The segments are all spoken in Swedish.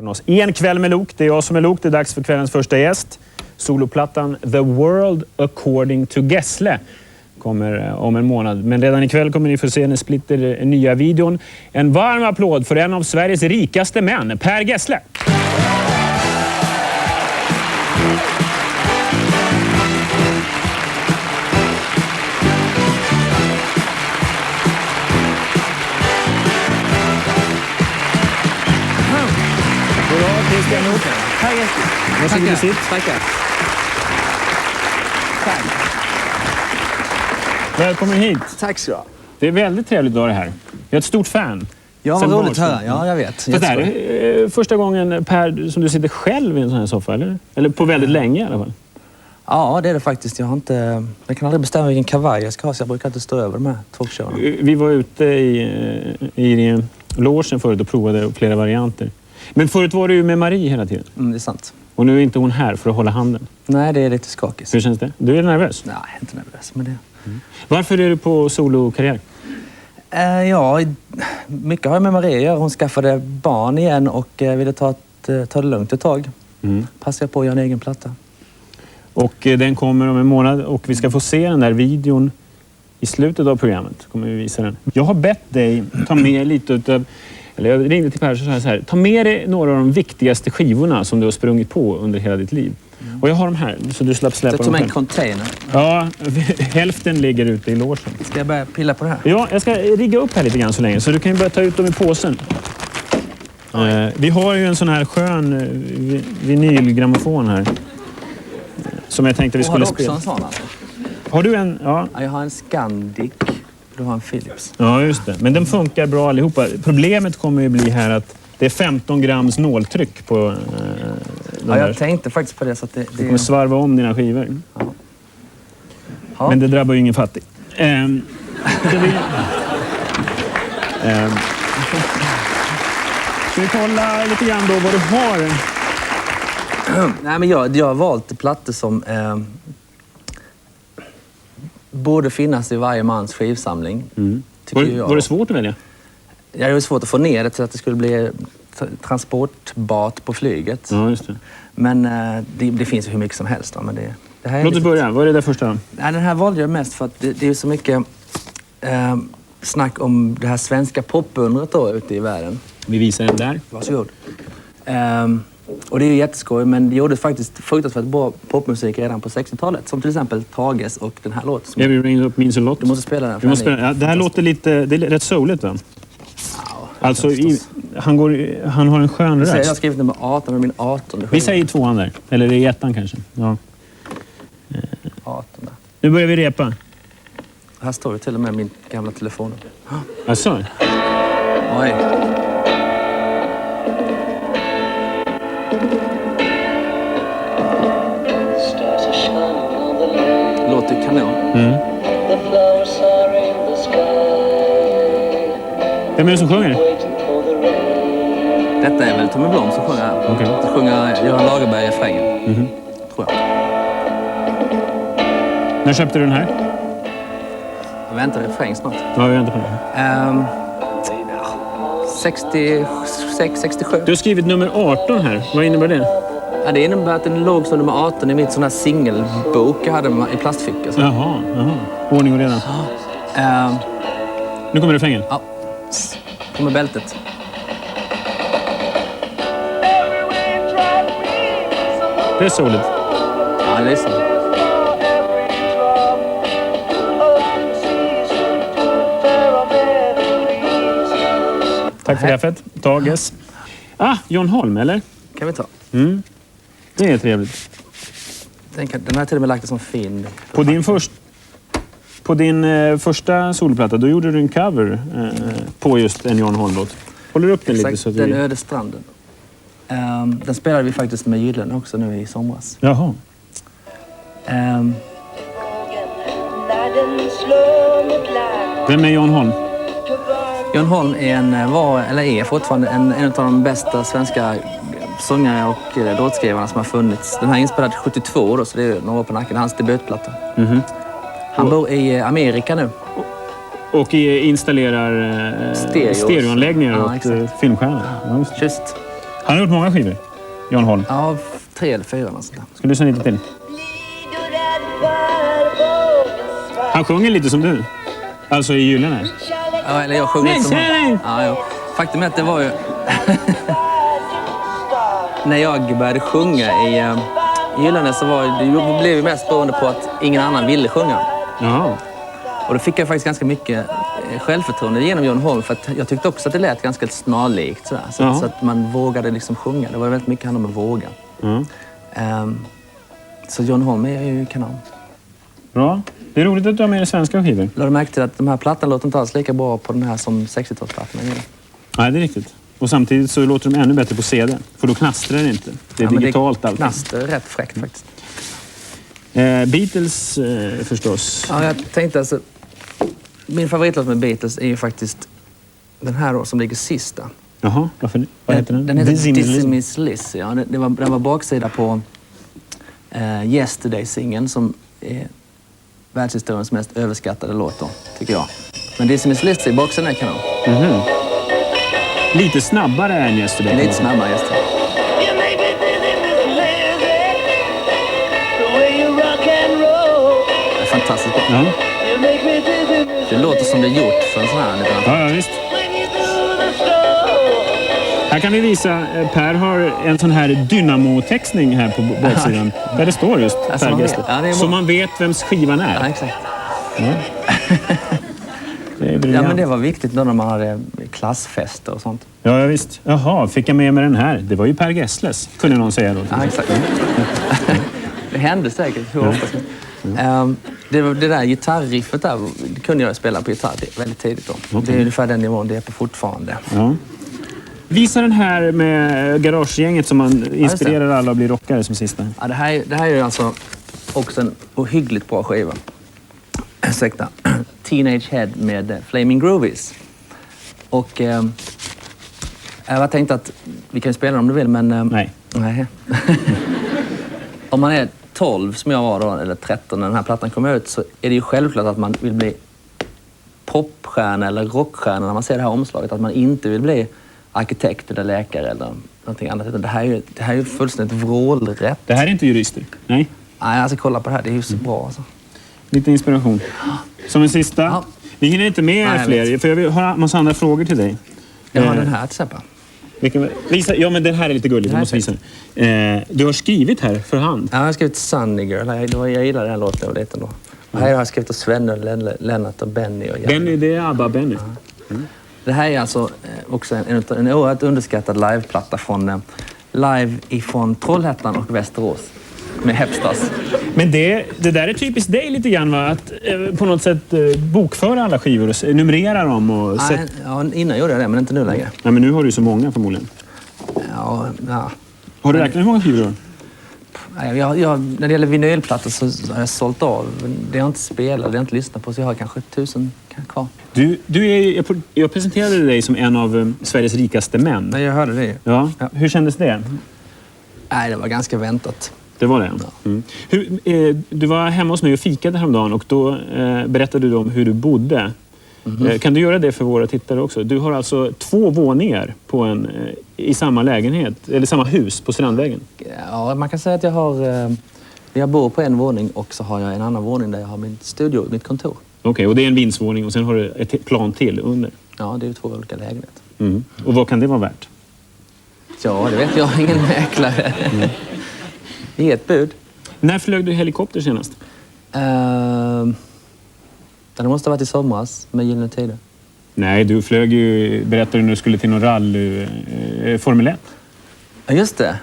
oss. En kväll med Lok, det är jag som är Lok. Det är dags för kvällens första gäst. Soloplattan The World According to Gessle kommer om en månad. Men redan ikväll kommer ni få se en splitter nya videon. En varm applåd för en av Sveriges rikaste män, Per Gessle. Tackar. Välkommen hit. Tack så. Det är väldigt trevligt att ha det här. Jag är ett stort fan. Ja, vad roligt att höra. Ja, jag vet. Det är första gången, Per, som du sitter själv i en sån här soffa, eller? Eller på väldigt länge i alla fall. Ja, det är det faktiskt. Jag kan aldrig bestämma vilken kavaj jag ska ha, så jag brukar inte stå över de här talkshowerna. Vi var ute i logen förut och provade flera varianter. Men förut var du ju med Marie hela tiden. Det är sant. Och nu är inte hon här för att hålla handen. Nej, det är lite skakigt. Hur känns det? Du är nervös? Nej, jag är inte nervös med det. Varför är du på solokarriär? Ja, mycket har jag med Marie att göra. Hon skaffade barn igen och ville ta det lugnt ett tag. Passar jag på att göra en egen platta. Och den kommer om en månad och vi ska få se den där videon i slutet av programmet. Kommer vi visa den. Jag har bett dig ta med lite utav... Eller jag ringde till Per och sa så här. Ta med dig några av de viktigaste skivorna som du har sprungit på under hela ditt liv. Och jag har de här, så du slapp släppa dem. Som en container. Ja, hälften ligger ute i logen. Ska jag börja pilla på det här? Ja, jag ska rigga upp här lite grann så länge. Så du kan ju börja ta ut dem i påsen. Vi har ju en sån här skön vinylgrammofon här. Som jag tänkte vi skulle spela. Har du också en sån alltså? Har du en? Ja. Jag har en Scandic. Du har en Philips. Ja, just det. Men den funkar bra allihopa. Problemet kommer ju bli här att det är 15 grams nåltryck på jag tänkte faktiskt på det. Så att du kommer svarva om dina skivor. Ja. Men det drabbar ju ingen fattig. Ska vi kolla lite grann då vad du har? Nej, men jag har valt plattor som borde finnas i varje mans skivsamling. Var det svårt att välja? Ja, det var svårt att få ner det till att det skulle bli transportbart på flyget. Ja, just det. Men det finns ju hur mycket som helst. Men det här är låt oss börja. Vad är det där första? Nej, den här valde jag mest för att det är så mycket snack om det här svenska popundret då ute i världen. Vi visar den där. Varsågod. Och det är ju jätteskoj, men det gjorde faktiskt fruktansvärt bra popmusik redan på 60-talet. Som till exempel Tages och den här låten. Jag vill ringa upp min solott. Du måste spela den. Vi måste spela. Ja, det här låter lite... Det är rätt souligt, va? Alltså, han har en skön röst. Jag har skrivit nummer 18 och min 18. Vi säger 2:an där. Eller det är 1:an kanske. Ja. 18. Nu börjar vi repa. Här står det till och med min gamla telefon. Alltså? Oj. Låter kanon. Vem är det som sjunger? Detta är väl Tommy Blom som sjunger. Okay. Det sjunger Göran Lagerberg i refrängen. Tror jag. När köpte du den här? Jag väntar refräng snart. Ja, vi väntar på den. 66, 67. Du har skrivit nummer 18 här. Vad innebär det? Ja, det innebär att den låg som nummer 18 i mitt sån här singelbok jag hade i plastficka. Så. Jaha. Ordning och reda. Nu kommer refrängen. Ja. Kommer bältet. Det är soligt. Ja, det är så. Tack för kaffet. Tages. John Holm, eller? Kan vi ta. Det är trevligt. Den har till och med lagt det som fin. På din första solplatta, då gjorde du en cover på just en John Holm-låt. Håller du upp den lite? Så att den öde stranden. Den spelade vi faktiskt med Gyllene också nu i somras. Jaha. Vem är John Holm? John Holm är fortfarande en av de bästa svenska sångare och låtskrivarna som har funnits. Den här är inspelad 72 då, så det är några år på nacken. Hans debutplatta. Han bor i Amerika nu. Och installerar stereoanläggningar åt filmstjärnor. Just. Han har gjort många skivor, Jan Holm. Ja, 3 eller 4 och sånt där. Ska du lyssna lite till? Han sjunger lite som du. Alltså i Gyllene. Ja, eller jag sjunger lite som han. Ja, ja. Faktum är att det var ju... När jag började sjunga i Gyllene så var det blev ju mest beroende på att ingen annan ville sjunga. Jaha. Och då fick jag faktiskt ganska mycket självförtroende genom Jan Holm, för att jag tyckte också att det lät ganska snarlikt. Så att man vågade liksom sjunga. Det var väldigt mycket handlar om att våga. Så Jan Holm är ju kanon. Bra. Det är roligt att du har med dig svenska skivor. Jag har märkt till att de här plattorna låter inte alls lika bra på den här som 60-talsplattorna. Nej, det är riktigt. Och samtidigt så låter de ännu bättre på CD. För då knastrar det inte. Det är digitalt alltid. Knaster är rätt fräckt faktiskt. Beatles förstås. Ja, jag tänkte alltså... Min favoritlåt med Beatles är ju faktiskt den här då, som ligger sista. Jaha, vad heter den? Den heter Dizzy Miss Liz. Ja, den var baksida på Yesterday-singeln som är världshistoriens mest överskattade låt då, tycker jag. Men Dizzy Miss Liz är baksidan kanon. Lite snabbare än Yesterday. Lite snabbare Yesterday. Det är fantastiskt bra. Ja. Det låter som det är gjort för en sån här liten... Ja, visst. Här kan vi visa, Per har en sån här dynamo-textning här på baksidan. Där det står just Per Gessle. Ja, så man vet vems skivan är. Ja, exakt. Ja. Det är ja, men det var viktigt då när man hade klassfester och sånt. Ja, visst. Jaha, fick jag med mig den här? Det var ju Per Gessles, kunde någon säga då. Ja, exakt. Det hände säkert. Hur ofta som... Det där gitarriffet där, det kunde jag spela på gitarr väldigt tidigt då. Okay. Det är ungefär den nivån det är på fortfarande. Ja. Visa den här med garagegänget som man inspirerar alla att bli rockare som sista. Ja, det här är ju alltså också en ohyggligt bra skiva. Ursäkta. Teenage Head med Flaming Groovies. Och jag tänkte att vi kan spela om du vill, men... Nej. Om man är 12 som jag var då, eller 13 när den här plattan kom ut, så är det ju självklart att man vill bli popstjärna eller rockstjärna när man ser det här omslaget. Att man inte vill bli arkitekt eller läkare eller någonting annat. Det här är ju fullständigt vrålrätt. Det här är inte jurister? Nej. Nej, alltså kolla på det här. Det är ju så bra alltså. Lite inspiration. Som en sista. Ja. Vi hinner inte med fler, för jag har en massa andra frågor till dig. Jag har den här till exempel. Visa, ja, men den här är lite gullig. Du måste visa den. Du har skrivit här för hand. Ja, jag har skrivit Sunny Girl. Jag gillar den här låten lite ändå. Och här har jag skrivit Svenne, Lennart och Benny. Och Benny, det är ABBA Benny. Ja. Det här är alltså också en oerhört underskattad liveplatta från live ifrån Trollhättan och Västerås. Med Hepstars. Men det där är typiskt dig lite grann, va? Att på något sätt bokföra alla skivor och numrera dem. Och ja, innan gjorde jag det, men inte nu längre. Ja, men nu har du så många förmodligen. Ja. Har du räknat hur många skivor då? När det gäller vinylplattor så har jag sålt av. Det har jag inte spelat, det har jag inte lyssnat på, så jag har kanske 1000 kvar. Jag presenterade dig som en av Sveriges rikaste män. Nej, jag hörde det. Ja. Hur kändes det? Nej, det var ganska väntat. Det var det? Ja. Mm. Du var hemma hos mig och fikade häromdagen och då berättade du om hur du bodde. Kan du göra det för våra tittare också? Du har alltså 2 våningar på i samma lägenhet, eller samma hus på Strandvägen. Ja, man kan säga att jag bor på en våning och så har jag en annan våning där jag har min studio, mitt kontor. Okej, och det är en vindsvåning och sen har du ett plan till under? Ja, det är 2 olika lägenheter. Mm. Och vad kan det vara värt? Ja, det vet jag. Ingen mäklare. Det är ett bud. När flög du helikopter senast? Det måste ha varit i somras med Gyllene Tider. Nej, du flög ju, berättade du när du skulle till någon rally, Formel 1. Ja, just det.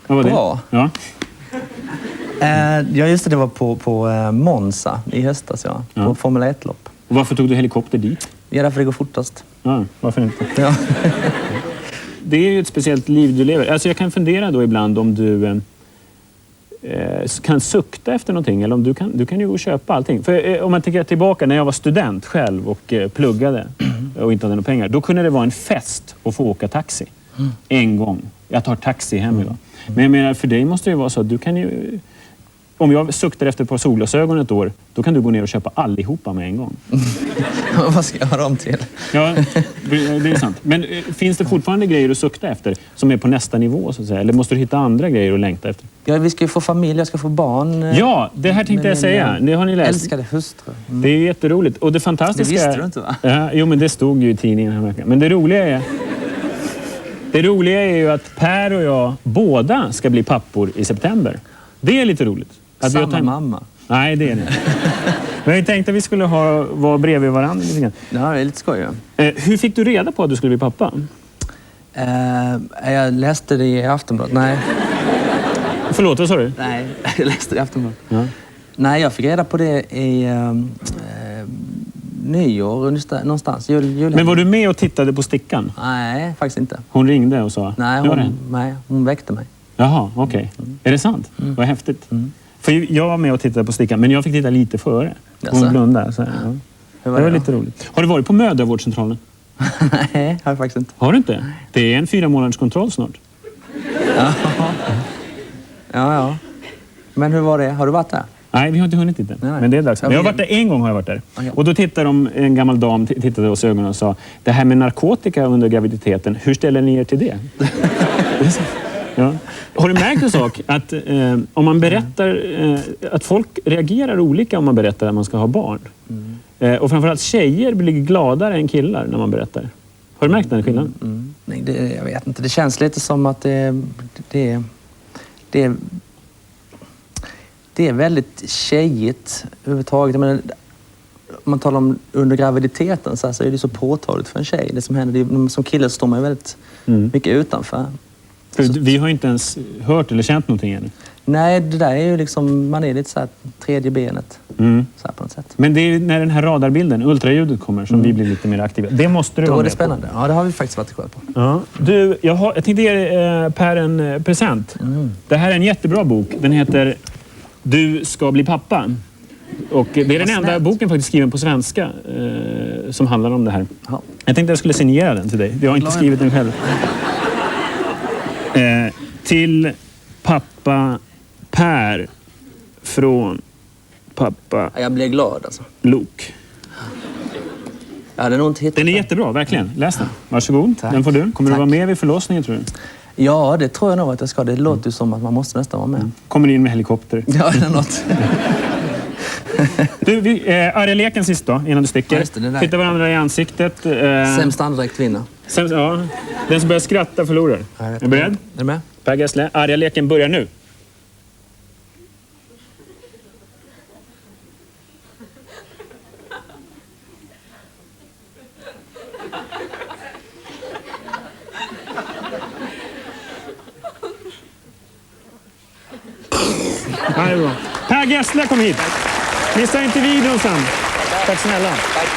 Vad var bra. Det? Ja. Ja, just det. Det var på Monza i höstas, ja. På Formel 1-lopp. Och varför tog du helikopter dit? Ja, därför det går fortast. Ja, varför inte? Ja. Det är ju ett speciellt liv du lever. Alltså jag kan fundera då ibland om du kan sukta efter någonting, eller om du kan ju gå och köpa allting. För om man tänker tillbaka när jag var student själv och pluggade och inte hade några pengar, då kunde det vara en fest att få åka taxi. En gång. Jag tar taxi hem idag. Men jag menar, för dig måste det ju vara så att du kan ju om jag suktar efter ett par solglasögon ett år, då kan du gå ner och köpa allihopa med en gång. Vad ska jag ha dem till? Ja, det är sant. Men finns det fortfarande grejer att sukta efter som är på nästa nivå så att säga? Eller måste du hitta andra grejer att längta efter? Ja, vi ska ju få familj, jag ska få barn. Ja, det här tänkte jag säga. Det har ni läst. Älskade hustru. Det är jätteroligt. Och det fantastiska... Det visste du inte, va? Ja, jo, men det stod ju i tidningen här veckan. Men det roliga är ju att Per och jag båda ska bli pappor i september. Det är lite roligt. Att Samma mamma. Nej, det är det inte. Men jag tänkte att vi skulle vara bredvid varandra lite grann. Ja, det är lite skoj. Ja. Hur fick du reda på att du skulle bli pappa? Jag läste det i Aftonbladet. Nej. Förlåt, vad sa du? Nej, jag läste det i Aftonbladet. Ja. Nej, jag fick reda på det i nyår någonstans. Men var du med och tittade på Stickan? Nej, faktiskt inte. Hon ringde och sa... Nej, hon väckte mig. Jaha, okej. Är det sant? Vad häftigt. För jag var med och tittade på Stickan, men jag fick titta lite före. Hon blundade. Så, ja. Det var lite roligt. Har du varit på mödravårdscentralen? Nej, har jag faktiskt inte. Har du inte? Det är en 4 månaders kontroll snart. Ja. Men hur var det? Har du varit där? Nej, vi har inte hunnit titta. Nej. Men det är dags. Men jag har varit där en gång. Har jag varit där. Okay. Och då tittade en gammal dam tittade oss i ögonen och sa: det här med narkotika under graviditeten, hur ställer ni er till det? Ja. Har du märkt en sak? Att om man berättar att folk reagerar olika om man berättar att man ska ha barn. Och framförallt tjejer blir gladare än killar när man berättar. Har du märkt den skillnaden? Nej, jag vet inte. Det känns lite som att det är väldigt tjejigt överhuvudtaget. Men om man talar om under graviditeten så är det så påtagligt för en tjej. Det som händer, som kille står man väldigt mycket utanför. För vi har inte ens hört eller känt någonting ännu. Nej, det där är ju liksom, man är lite så här tredje benet. Så här på något sätt. Men det är när den här radarbilden, ultraljudet kommer, som vi blir lite mer aktiva. Det måste du vara med. Då är det spännande. Ja, det har vi faktiskt varit koll på. Ja. Du, jag tänkte ge Per en present. Det här är en jättebra bok. Den heter Du ska bli pappa. Och det är den enda boken faktiskt skriven på svenska som handlar om det här. Ja. Jag tänkte jag skulle signera den till dig. Jag har inte skrivit den själv. Till pappa Per från pappa Jag blir glad alltså. Lok. Jag hade nog inte hittat Den är jättebra, verkligen. Läs den. Varsågod. Tack. Den får du. Kommer du Tack. vara med vid förlossningen, tror du? Ja, det tror jag nog att jag ska. Det låter ju som att man måste nästan vara med. Kommer in med helikopter. Ja, eller något. Du, arga-leken sist då, innan du sticker. Ja, just det där. Titta varandra i ansiktet. Sämst andedräkt vinner. Ja, den som börjar skratta förlorar. Är du beredd? Är du med? Per Gessle, arga-leken börjar nu. Ja, det är bra. Per Gessle, kom hit. Missa inte videon sen. Tack snälla. Tack.